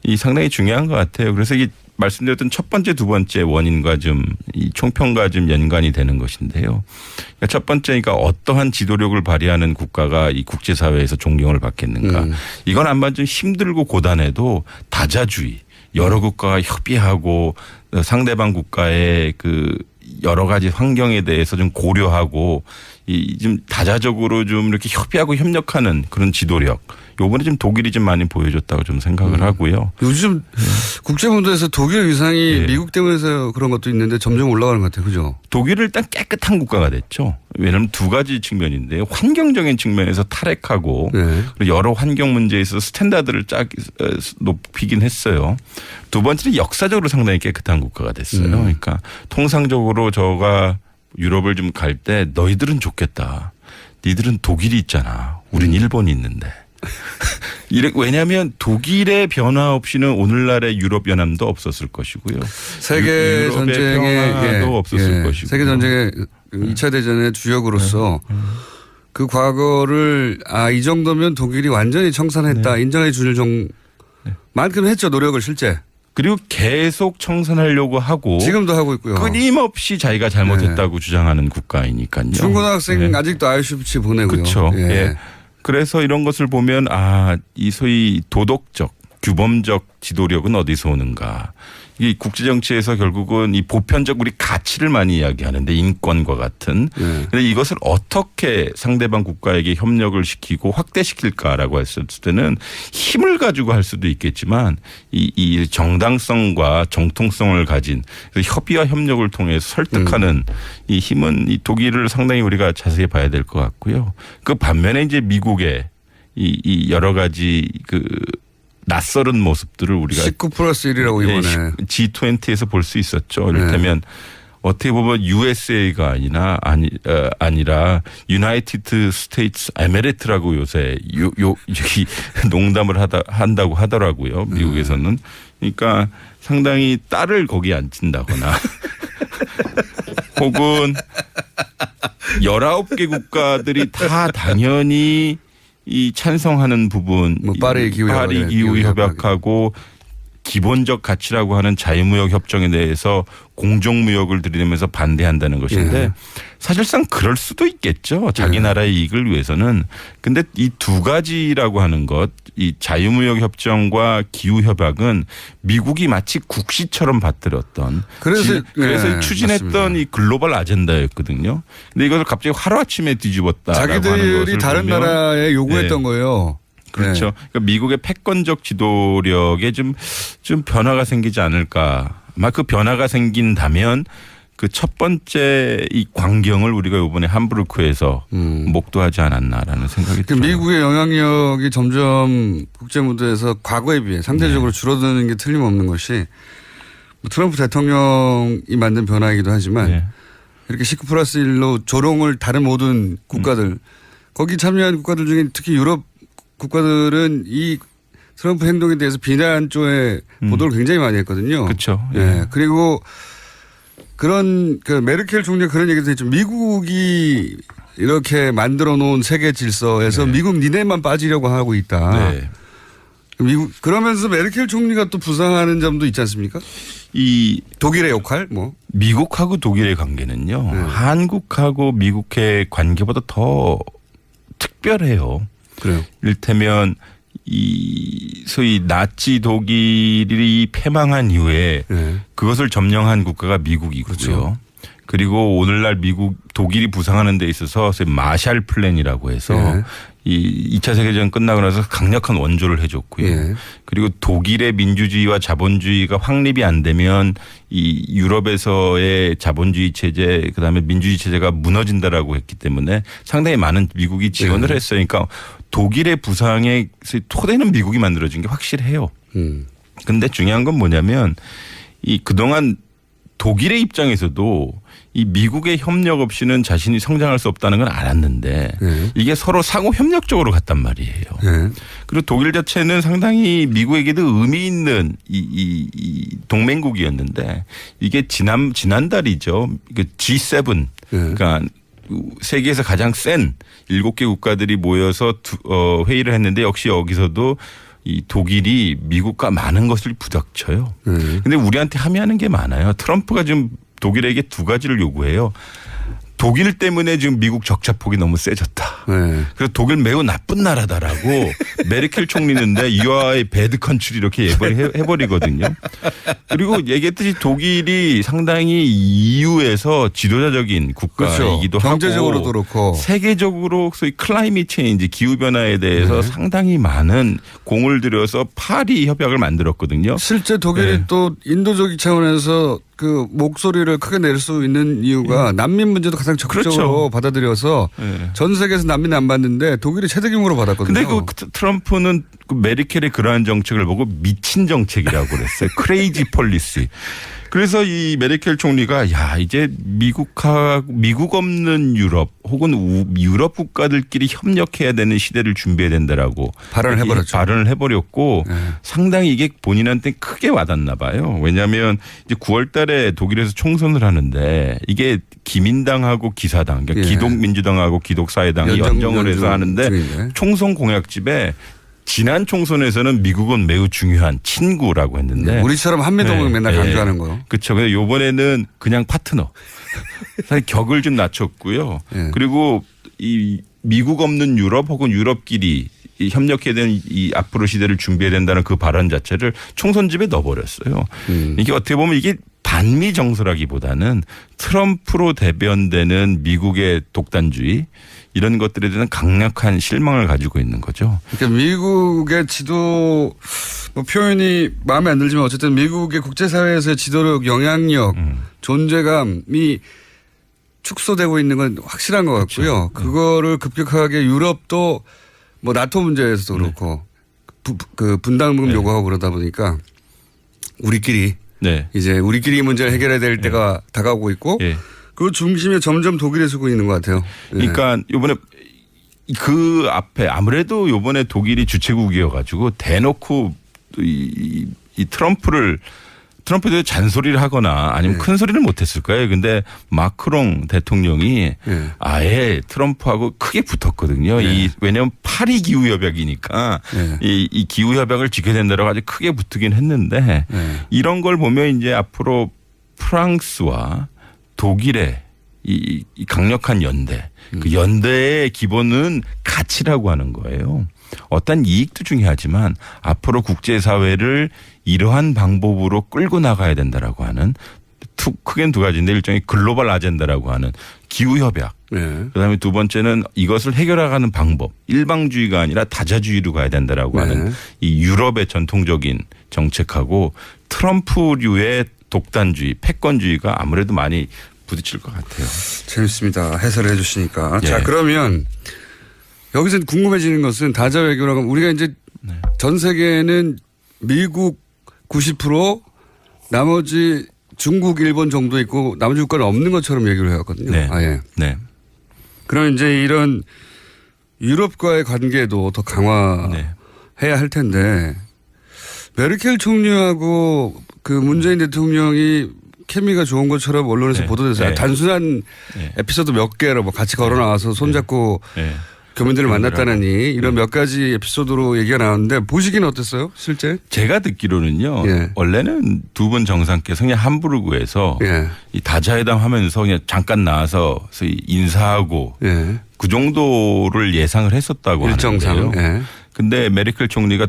이 상당히 중요한 것 같아요. 그래서 이 말씀드렸던 첫 번째, 두 번째 원인과 좀 이 총평과 좀 연관이 되는 것인데요. 그러니까 첫 번째니까 어떠한 지도력을 발휘하는 국가가 이 국제사회에서 존경을 받겠는가. 이건 아마 좀 힘들고 고단해도 다자주의, 여러 국가가 협의하고 상대방 국가의 그 여러 가지 환경에 대해서 좀 고려하고 이 좀 다자적으로 좀 이렇게 협의하고 협력하는 그런 지도력. 요번에 좀 독일이 좀 많이 보여줬다고 좀 생각을 하고요. 요즘 국제무대에서 독일 위상이 네. 미국 때문에 그런 것도 있는데 점점 올라가는 것 같아요. 그죠? 독일은 일단 깨끗한 국가가 됐죠. 왜냐하면 두 가지 측면인데요. 환경적인 측면에서 탈핵하고 네. 그리고 여러 환경 문제에서 스탠다드를 높이긴 했어요. 두 번째는 역사적으로 상당히 깨끗한 국가가 됐어요. 그러니까 통상적으로 저가 유럽을 좀 갈 때 너희들은 좋겠다. 니들은 독일이 있잖아. 우린 일본이 있는데. 왜냐하면 독일의 변화 없이는 오늘날의 유럽 연합도 없었을 것이고요. 세계 전쟁의 평화도 없었을 것이고. 세계 전쟁의 2차 대전의 주역으로서 그 과거를 이 정도면 독일이 완전히 청산했다. 인정해 줄 만큼 했죠. 노력을 실제. 그리고 계속 청산하려고 하고 지금도 하고 있고요. 끊임없이 자기가 잘못했다고 주장하는 국가이니까요. 중고등학생 아직도 아이슈비츠 보내고요. 그렇죠. 예. 그래서 이런 것을 보면 이 소위 도덕적, 규범적 지도력은 어디서 오는가. 이 국제정치에서 결국은 이 보편적 우리 가치를 많이 이야기하는데 인권과 같은. 그런데 이것을 어떻게 상대방 국가에게 협력을 시키고 확대시킬까라고 했을 때는 힘을 가지고 할 수도 있겠지만 이 정당성과 정통성을 가진 협의와 협력을 통해서 설득하는 이 힘은 이 독일을 상당히 우리가 자세히 봐야 될 것 같고요. 그 반면에 이제 미국의 이 여러 가지 낯설은 모습들을 우리가 19+1이라고 이번에 G20에서 볼 수 있었죠. 이를테면 어떻게 보면 USA가 아니라 유나이티드 스테이츠 에메레트라고 요새 여기 농담을 한다고 하더라고요. 미국에서는. 그러니까 상당히 딸을 거기 안 친다거나 혹은 19개 국가들이 다 당연히 이 찬성하는 부분, 파리 기후 협약하고 기본적 가치라고 하는 자유무역 협정에 대해서 공정무역을 들이대면서 반대한다는 것인데 사실상 그럴 수도 있겠죠. 자기 나라의 이익을 위해서는. 근데 이 두 가지라고 하는 것, 이 자유무역 협정과 기후 협약은 미국이 마치 국시처럼 받들었던 그래서 추진했던 맞습니다. 이 글로벌 아젠다였거든요. 근데 이것을 갑자기 하루아침에 뒤집었다라고 하는 것을 자기들이 다른 보면 나라에 요구했던 거예요. 그렇죠. 그러니까 미국의 패권적 지도력에 좀 변화가 생기지 않을까. 아마 그 변화가 생긴다면 그 첫 번째 이 광경을 우리가 이번에 함부르크에서 목도하지 않았나라는 생각이 들어요. 미국의 영향력이 점점 국제 무대에서 과거에 비해 상대적으로 줄어드는 게 틀림없는 것이 트럼프 대통령이 만든 변화이기도 하지만 이렇게 19+1로 조롱을 다른 모든 국가들 거기 참여한 국가들 중에 특히 유럽 국가들은 이 트럼프 행동에 대해서 비난 쪽의 보도를 굉장히 많이 했거든요. 그렇죠. 그리고 메르켈 총리가 그런 얘기도 했죠. 미국이 이렇게 만들어 놓은 세계 질서에서 미국 니네만 빠지려고 하고 있다. 그러면서 메르켈 총리가 또 부상하는 점도 있지 않습니까? 이 독일의 역할 미국하고 독일의 관계는요. 한국하고 미국의 관계보다 더 특별해요. 그래요. 이를테면 이 소위 나치 독일이 패망한 이후에 그것을 점령한 국가가 미국이고요. 그렇죠. 그리고 오늘날 독일이 부상하는 데 있어서 마샬 플랜이라고 해서 이 2차 세계대전 끝나고 나서 강력한 원조를 해줬고요. 그리고 독일의 민주주의와 자본주의가 확립이 안 되면 이 유럽에서의 자본주의 체제 그다음에 민주주의 체제가 무너진다라고 했기 때문에 상당히 많은 미국이 지원을 했어요. 그러니까 독일의 부상의 토대는 미국이 만들어준 게 확실해요. 그런데 중요한 건 뭐냐면 이 그동안 독일의 입장에서도 이 미국의 협력 없이는 자신이 성장할 수 없다는 건 알았는데 이게 서로 상호 협력적으로 갔단 말이에요. 그리고 독일 자체는 상당히 미국에게도 의미 있는 이 동맹국이었는데 이게 지난달이죠. G7 그러니까 세계에서 가장 센 7개 국가들이 모여서 회의를 했는데 역시 여기서도 이 독일이 미국과 많은 것을 부닥쳐요. 근데 우리한테 함의하는 게 많아요. 트럼프가 지금 독일에게 두 가지를 요구해요. 독일 때문에 지금 미국 적자폭이 너무 세졌다. 그래서 독일 매우 나쁜 나라다라고 메르켈 총리는데 이와의 배드 컨트리 이렇게 해버리거든요. 그리고 얘기했듯이 독일이 상당히 EU에서 지도자적인 국가이기도 하고 경제적으로도 그렇고 세계적으로 소위 클라이밋 체인지 기후변화에 대해서 상당히 많은 공을 들여서 파리 협약을 만들었거든요. 실제 독일이 또 인도적 차원에서 그 목소리를 크게 낼 수 있는 이유가 난민 문제도 가장 적극적으로 받아들여서 전 세계에서 난민 안 받는데 독일이 최대 규모로 받았거든요. 근데 그 트럼프는 그 메르켈의 그러한 정책을 보고 미친 정책이라고 그랬어요. 크레이지 폴리시. 그래서 이 메르켈 총리가 야 이제 미국 없는 유럽 혹은 유럽 국가들끼리 협력해야 되는 시대를 준비해야 된다라고 발언을 해버렸고 상당히 이게 본인한테 크게 와닿나 봐요. 왜냐하면 이제 9월달에 독일에서 총선을 하는데 이게 기민당하고 기사당, 그러니까 기독민주당하고 기독사회당이 연정을 해서 하는데 총선 공약집에. 지난 총선에서는 미국은 매우 중요한 친구라고 했는데 우리처럼 한미동맹 맨날 강조하는 거. 그렇죠. 근데 이번에는 그냥 파트너. 사실 격을 좀 낮췄고요. 그리고 이 미국 없는 유럽 혹은 유럽끼리 이 협력해야 되는 이 앞으로 시대를 준비해야 된다는 그 발언 자체를 총선집에 넣어버렸어요. 이게 어떻게 보면 이게 반미 정서라기보다는 트럼프로 대변되는 미국의 독단주의 이런 것들에 대한 강력한 실망을 가지고 있는 거죠. 그러니까 미국의 지도 표현이 마음에 안 들지만 어쨌든 미국의 국제사회에서의 지도력, 영향력, 존재감이 축소되고 있는 건 확실한 것 같고요. 그거를 급격하게 유럽도 뭐 나토 문제에서도 그렇고 그 분담금 요구하고 그러다 보니까 우리끼리 이제 우리끼리 문제를 해결해야 될 때가 다가오고 있고 그 중심에 점점 독일에 서고 있는 것 같아요. 그러니까 이번에 그 앞에 아무래도 이번에 독일이 주최국이어가지고 대놓고 이 트럼프에 대해 잔소리를 하거나 아니면 큰 소리를 못했을 거예요. 근데 마크롱 대통령이 아예 트럼프하고 크게 붙었거든요. 왜냐하면 파리 기후협약이니까 이 기후협약을 지켜야 된다고 아주 크게 붙긴 했는데 이런 걸 보면 이제 앞으로 프랑스와 독일의 이 강력한 연대, 그 연대의 기본은 가치라고 하는 거예요. 어떤 이익도 중요하지만 앞으로 국제사회를 이러한 방법으로 끌고 나가야 된다라고 하는 크게는 두 가지인데 일종의 글로벌 아젠다라고 하는 기후협약. 그다음에 두 번째는 이것을 해결하는 방법. 일방주의가 아니라 다자주의로 가야 된다라고 하는 이 유럽의 전통적인 정책하고 트럼프류의 독단주의, 패권주의가 아무래도 많이 부딪힐 것 같아요. 재밌습니다. 해설을 해 주시니까. 자, 그러면 여기서 궁금해지는 것은 다자 외교라고 하면 우리가 이제 전 세계는 미국 90% 나머지 중국, 일본 정도 있고 나머지 국가는 없는 것처럼 얘기를 해왔거든요. 아예. 그럼 이제 이런 유럽과의 관계도 더 강화해야 할 텐데 메르켈 총리하고 그 문재인 대통령이 케미가 좋은 것처럼 언론에서 보도돼서 단순한 에피소드 몇 개로 뭐 같이 걸어 나와서 손잡고 교민들을 만났다느니 이런 몇 가지 에피소드로 얘기가 나왔는데 보시기는 어땠어요? 실제? 제가 듣기로는요. 원래는 두 분 정상께서 그냥 함부르크에서 이 다자회담 하면서 그냥 잠깐 나와서 인사하고 그 정도를 예상을 했었다고 하는데요. 근데 메르켈 총리가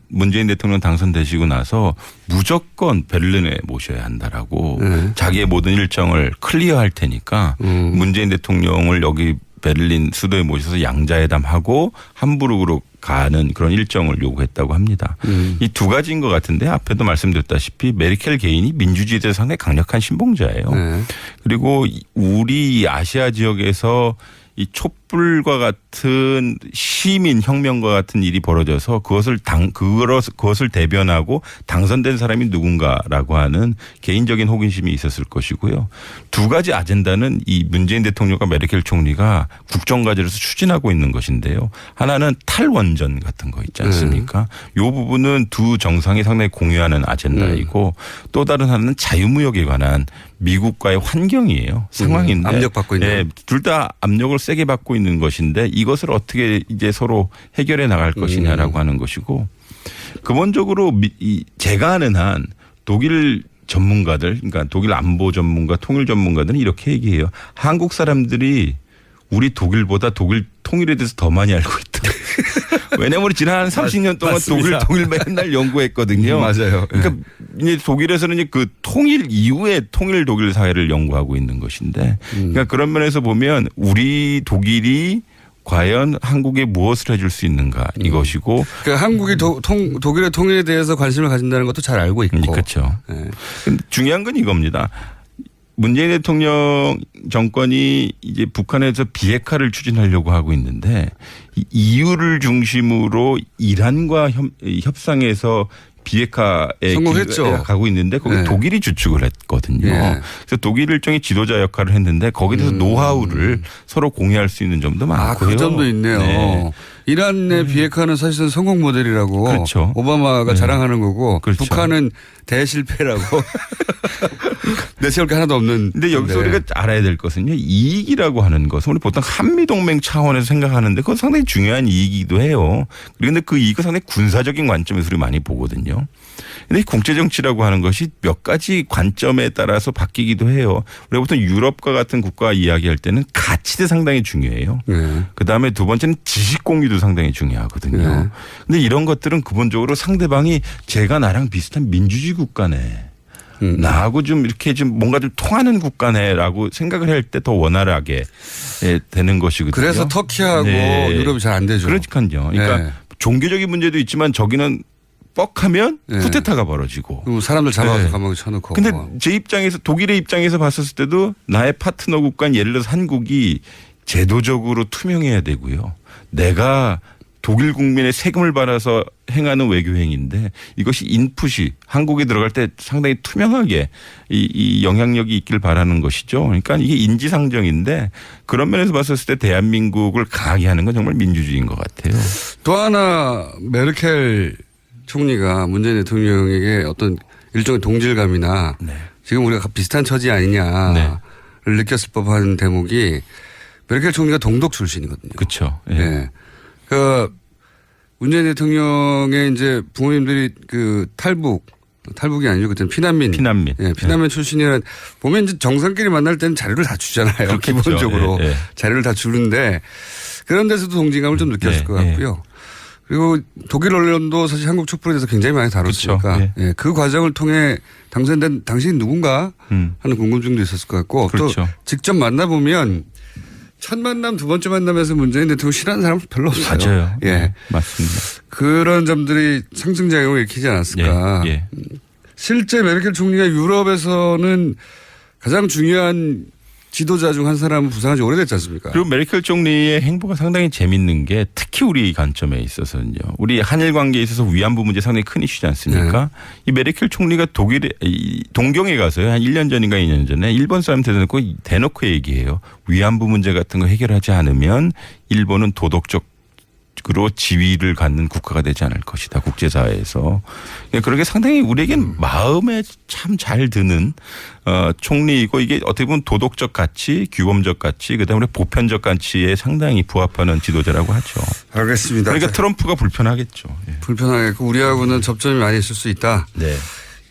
문재인 대통령 당선되시고 나서 무조건 베를린에 모셔야 한다라고 자기의 모든 일정을 클리어할 테니까 문재인 대통령을 여기 베를린 수도에 모셔서 양자회담하고 함부르크로 가는 그런 일정을 요구했다고 합니다. 이 두 가지인 것 같은데 앞에도 말씀드렸다시피 메르켈 개인이 민주주의에 대해서 상당히 강력한 신봉자예요. 그리고 우리 아시아 지역에서 이 촛불과 같은 시민 혁명과 같은 일이 벌어져서 그것을 대변하고 당선된 사람이 누군가라고 하는 개인적인 호기심이 있었을 것이고요. 두 가지 아젠다는 이 문재인 대통령과 메르켈 총리가 국정과제로서 추진하고 있는 것인데요. 하나는 탈원전 같은 거 있지 않습니까? 이 부분은 두 정상이 상당히 공유하는 아젠다이고 또 다른 하나는 자유무역에 관한 미국과의 환경이에요. 상황인데. 압력받고 있는. 네, 둘 다 압력을 세게 받고 있는 것인데 이것을 어떻게 이제 서로 해결해 나갈 것이냐라고 하는 것이고 근본적으로 제가 아는 한 독일 전문가들 그러니까 독일 안보 전문가 통일 전문가들은 이렇게 얘기해요. 한국 사람들이 우리 독일보다 독일 통일에 대해서 더 많이 알고 있다. 왜냐하면 지난 한 30년 동안 독일 맨날 연구했거든요. 맞아요. 그러니까 이제 독일에서는 그 통일 이후에 통일 독일 사회를 연구하고 있는 것인데 그러니까 그런 면에서 보면 우리 독일이 과연 한국에 무엇을 해줄 수 있는가 이것이고. 그러니까 한국이 독일의 통일에 대해서 관심을 가진다는 것도 잘 알고 있고. 그렇죠. 네. 중요한 건 이겁니다. 문재인 대통령 정권이 이제 북한에서 비핵화를 추진하려고 하고 있는데 이유를 중심으로 이란과 협상에서 비핵화에 성공했죠. 가고 있는데 거기 네. 독일이 주축을 했거든요. 네. 그래서 독일 일종의 지도자 역할을 했는데 거기에 대해서 노하우를 서로 공유할 수 있는 점도 많고요. 그 점도 있네요. 네. 이란의 비핵화는 사실은 성공 모델이라고 그렇죠. 오바마가 자랑하는 거고 그렇죠. 북한은 대실패라고 내세울 게 하나도 없는. 근데 여기서 우리가 알아야 될 것은요. 이익이라고 하는 것은 우리 보통 한미동맹 차원에서 생각하는데 그건 상당히 중요한 이익이기도 해요. 그런데 그 이익은 상당히 군사적인 관점에서 우리 많이 보거든요. 근데 국제정치라고 하는 것이 몇 가지 관점에 따라서 바뀌기도 해요. 우리가 보통 유럽과 같은 국가 이야기할 때는 가치도 상당히 중요해요. 네. 그다음에 두 번째는 지식 공유도 상당히 중요하거든요. 네. 근데 이런 것들은 기본적으로 상대방이 제가 나랑 비슷한 민주주의 국가네. 나하고 좀 이렇게 좀 뭔가 좀 통하는 국가네라고 생각을 할 때 더 원활하게 되는 것이거든요. 그래서 터키하고 네. 유럽이 잘 안 되죠. 그러니까요. 그러니까 네. 종교적인 문제도 있지만 저기는 뻑하면 네. 쿠데타가 벌어지고. 사람들 잡아서 네. 감옥에 쳐놓고. 근데 제 입장에서 독일의 입장에서 봤었을 때도 나의 파트너 국가인 예를 들어서 한국이 제도적으로 투명해야 되고요. 내가 독일 국민의 세금을 받아서 행하는 외교 행위인데 이것이 인풋이 한국에 들어갈 때 상당히 투명하게 이 영향력이 있길 바라는 것이죠. 그러니까 이게 인지상정인데 그런 면에서 봤었을 때 대한민국을 강하게 하는 건 정말 민주주의인 것 같아요. 또 하나 메르켈 총리가 문재인 대통령에게 어떤 일종의 동질감이나 네. 지금 우리가 비슷한 처지 아니냐를 느꼈을 법한 대목이 메르켈 총리가 동독 출신이거든요. 그렇죠. 예. 네. 그 문재인 대통령의 이제 부모님들이 그 탈북이 아니죠. 그때는 피난민. 예, 피난민 출신이라 보면 이제 정상끼리 만날 때는 자료를 다 주잖아요. 그렇겠죠. 기본적으로 예, 예. 자료를 다 주는데 그런 데서도 동질감을 좀 느꼈을 것 같고요. 그리고 독일 언론도 사실 한국 촛불에 대해서 굉장히 많이 다뤘으니까 그렇죠. 예, 그 과정을 통해 당선된 당신이 누군가 하는 궁금증도 있었을 것 같고 그렇죠. 또 직접 만나보면 첫 만남, 두 번째 만남에서 문재인 대통령 싫어하는 사람 별로 없어요. 맞아요. 예. 네, 맞습니다. 그런 점들이 상승작용을 일으키지 않았을까. 예, 예. 실제 메르켈 총리가 유럽에서는 가장 중요한 지도자 중 한 사람은 부상한 지 오래됐지 않습니까? 그리고 메르켈 총리의 행보가 상당히 재밌는 게 특히 우리 관점에 있어서는요. 우리 한일 관계에 있어서 위안부 문제 상당히 큰 이슈지 않습니까? 네. 이 메르켈 총리가 동경에 가서요. 한 1년 전인가 2년 전에 일본 사람한테 대놓고 얘기해요. 위안부 문제 같은 거 해결하지 않으면 일본은 도덕적 으로 지위를 갖는 국가가 되지 않을 것이다. 국제사회에서. 그러게 상당히 우리에겐 마음에 참 잘 드는 총리이고 이게 어떻게 보면 도덕적 가치, 규범적 가치, 그다음에 보편적 가치에 상당히 부합하는 지도자라고 하죠. 알겠습니다. 그러니까 트럼프가 불편하겠죠. 예. 불편하겠고 우리하고는 접점이 많이 있을 수 있다. 네.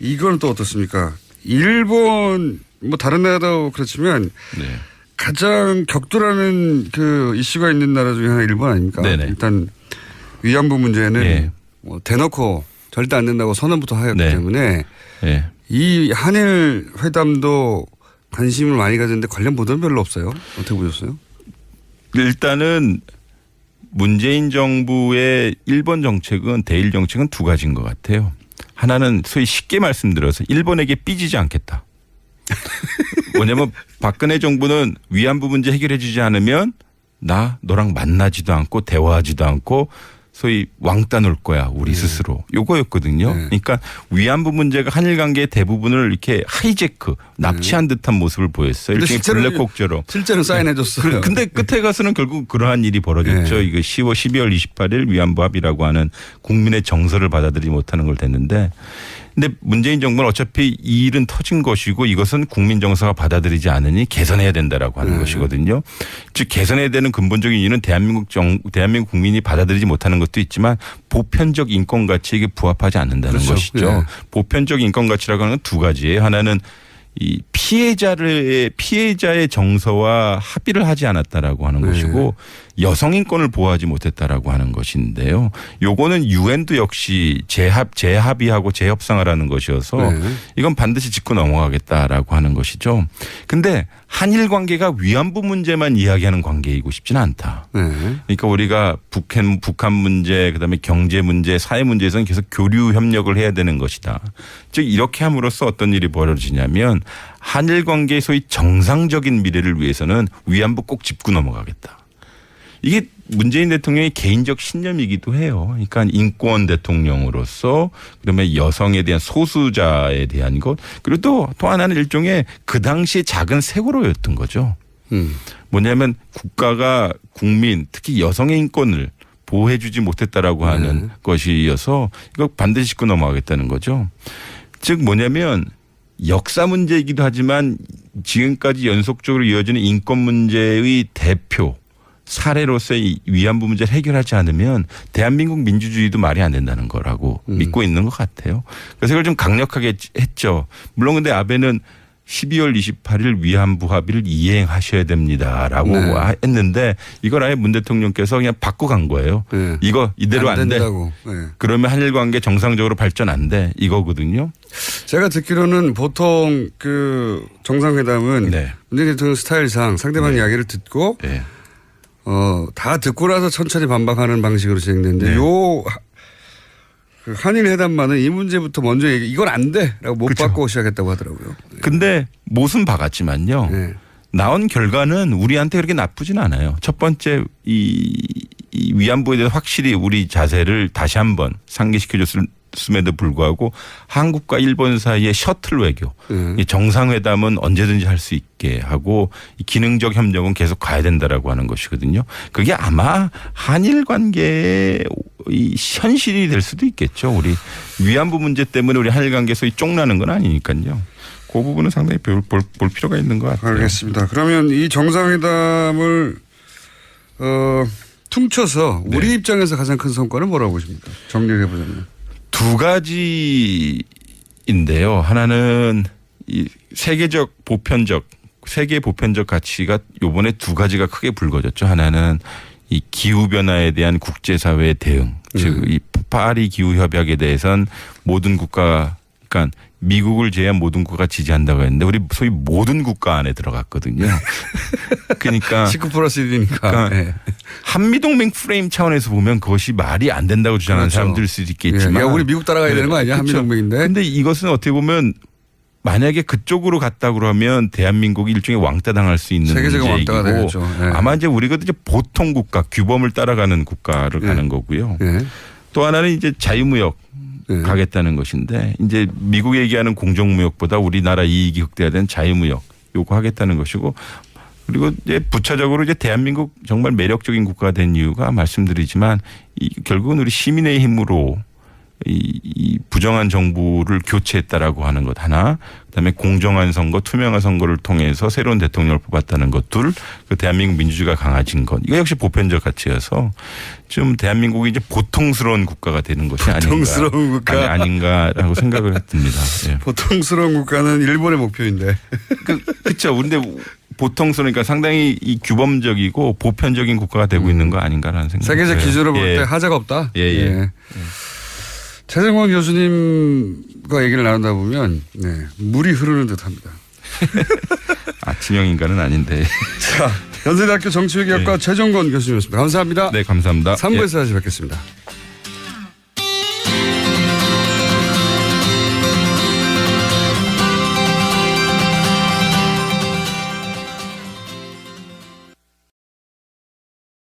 이건 또 어떻습니까? 일본 뭐 다른 나라도 그렇지만 네. 가장 격돌하는 그 이슈가 있는 나라 중에 하나 일본 아닙니까? 네네. 일단 위안부 문제는 네. 뭐 대놓고 절대 안 된다고 선언부터 하였기 네. 때문에 네. 이 한일 회담도 관심을 많이 가졌는데 관련 보도는 별로 없어요. 어떻게 보셨어요? 일단은 문재인 정부의 일본 정책은 대일 정책은 두 가지인 것 같아요. 하나는 소위 쉽게 말씀드려서 일본에게 삐지지 않겠다. 뭐냐면 박근혜 정부는 위안부 문제 해결해 주지 않으면 나 너랑 만나지도 않고 대화하지도 않고 소위 왕따 놓을 거야 우리 스스로 요거였거든요. 그러니까 위안부 문제가 한일 관계의 대부분을 이렇게 하이제크 납치한 듯한 모습을 보였어요. 일종의 블랙콕처럼. 실제로 사인해줬어요. 근데 끝에 가서는 결국 그러한 일이 벌어졌죠. 이거 12월 28일 위안부 합의라고 하는 국민의 정서를 받아들이지 못하는 걸 됐는데 근데 문재인 정부는 어차피 이 일은 터진 것이고 이것은 국민 정서가 받아들이지 않으니 개선해야 된다라고 하는 것이거든요. 즉 개선해야 되는 근본적인 이유는 대한민국 국민이 받아들이지 못하는 것도 있지만 보편적 인권 가치에게 부합하지 않는다는 것이죠. 보편적 인권 가치라고 하는 건 두 가지예요. 하나는 이 피해자의 정서와 합의를 하지 않았다라고 하는 것이고 여성 인권을 보호하지 못했다라고 하는 것인데요. 요거는 유엔도 역시 재합의하고 재협상을 하는 것이어서 이건 반드시 짚고 넘어가겠다라고 하는 것이죠. 근데 한일 관계가 위안부 문제만 이야기하는 관계이고 싶지는 않다. 그러니까 우리가 북한 문제 그다음에 경제 문제 사회 문제에서는 계속 교류 협력을 해야 되는 것이다. 즉 이렇게 함으로써 어떤 일이 벌어지냐면 한일 관계의 소위 정상적인 미래를 위해서는 위안부 꼭 짚고 넘어가겠다. 이게 문재인 대통령의 개인적 신념이기도 해요. 그러니까 인권 대통령으로서 그다음에 여성에 대한 소수자에 대한 것 그리고 또 하나는 일종의 그 당시에 작은 세월호였던 거죠. 뭐냐면 국가가 국민 특히 여성의 인권을 보호해주지 못했다라고 하는 것이어서 이거 반드시 짚고 넘어가겠다는 거죠. 즉 뭐냐면 역사 문제이기도 하지만 지금까지 연속적으로 이어지는 인권 문제의 대표 사례로서의 위안부 문제를 해결하지 않으면 대한민국 민주주의도 말이 안 된다는 거라고 믿고 있는 것 같아요. 그래서 이걸 좀 강력하게 했죠. 물론 근데 아베는 12월 28일 위안부 합의를 이행하셔야 됩니다라고 했는데 이걸 아예 문 대통령께서 그냥 바꿔 간 거예요. 이거 이대로 안 돼. 그러면 한일 관계 정상적으로 발전 안 돼. 이거거든요. 제가 듣기로는 보통 그 정상회담은 문재인 대통령 스타일상 상대방 이야기를 듣고 다 듣고 나서 천천히 반박하는 방식으로 진행되는데 그 한일 회담만은 이 문제부터 먼저 이건 안 돼라고 못 받고 시작했다고 하더라고요. 근데 못은 박았지만요. 나온 결과는 우리한테 그렇게 나쁘진 않아요. 첫 번째 이 위안부에 대해서 확실히 우리 자세를 다시 한번 상기시켜줬음에도 불구하고 한국과 일본 사이의 셔틀 외교 정상회담은 언제든지 할 수 있게 하고 기능적 협력은 계속 가야 된다라고 하는 것이거든요. 그게 아마 한일 관계의 이 현실이 될 수도 있겠죠. 우리 위안부 문제 때문에 우리 한일 관계 소위 쫑나는 건 아니니까요. 그 부분은 상당히 볼 필요가 있는 것 같아요. 알겠습니다. 그러면 이 정상회담을 퉁쳐서 우리 입장에서 가장 큰 성과는 뭐라고 보십니까? 정리해 보자면. 두 가지인데요. 하나는 이 세계의 보편적 가치가 요번에 두 가지가 크게 불거졌죠. 하나는 이 기후변화에 대한 국제사회의 대응. 즉 이 파리 기후협약에 대해서는 모든 국가 그러니까 미국을 제외한 모든 국가가 지지한다고 했는데 우리 소위 모든 국가 안에 들어갔거든요. 그러니까 19+1이니까. 그러니까 한미동맹 프레임 차원에서 보면 그것이 말이 안 된다고 주장하는 사람들일 수도 있겠지만. 야, 우리 미국 따라가야 되는 거 아니야? 한미동맹인데. 그런데 이것은 어떻게 보면 만약에 그쪽으로 갔다 그러면 대한민국이 일종의 왕따 당할 수 있는 세계적인 왕따가 되겠죠. 아마 이제 우리가 이제 보통 국가 규범을 따라가는 국가를 가는 거고요. 또 하나는 이제 자유무역 가겠다는 것인데 이제 미국이 얘기하는 공정무역보다 우리나라 이익이 극대화된 자유무역 요구 하겠다는 것이고 그리고 이제 부차적으로 이제 대한민국 정말 매력적인 국가가 된 이유가 말씀드리지만 결국은 우리 시민의 힘으로 이 부정한 정부를 교체했다라고 하는 것 하나, 그다음에 공정한 선거, 투명한 선거를 통해서 새로운 대통령을 뽑았다는 것 둘, 그 대한민국 민주주의가 강해진 것 이거 역시 보편적 가치여서 좀 대한민국이 이제 보통스러운 국가가 되는 것이 아닌가라고 생각을 했습니다. 보통스러운 국가는 일본의 목표인데. 그렇죠. 그런데 보통스러우니까 상당히 이 규범적이고 보편적인 국가가 되고 있는 거 아닌가라는 생각. 세계적 기준으로 볼 때 하자가 없다. 최정원 교수님과 얘기를 나누다 보면 물이 흐르는 듯합니다. 지명인간은 아닌데. 자, 연세대학교 정치외교학과 최정권 교수님이었습니다. 감사합니다. 네, 감사합니다. 3부에서 다시 뵙겠습니다.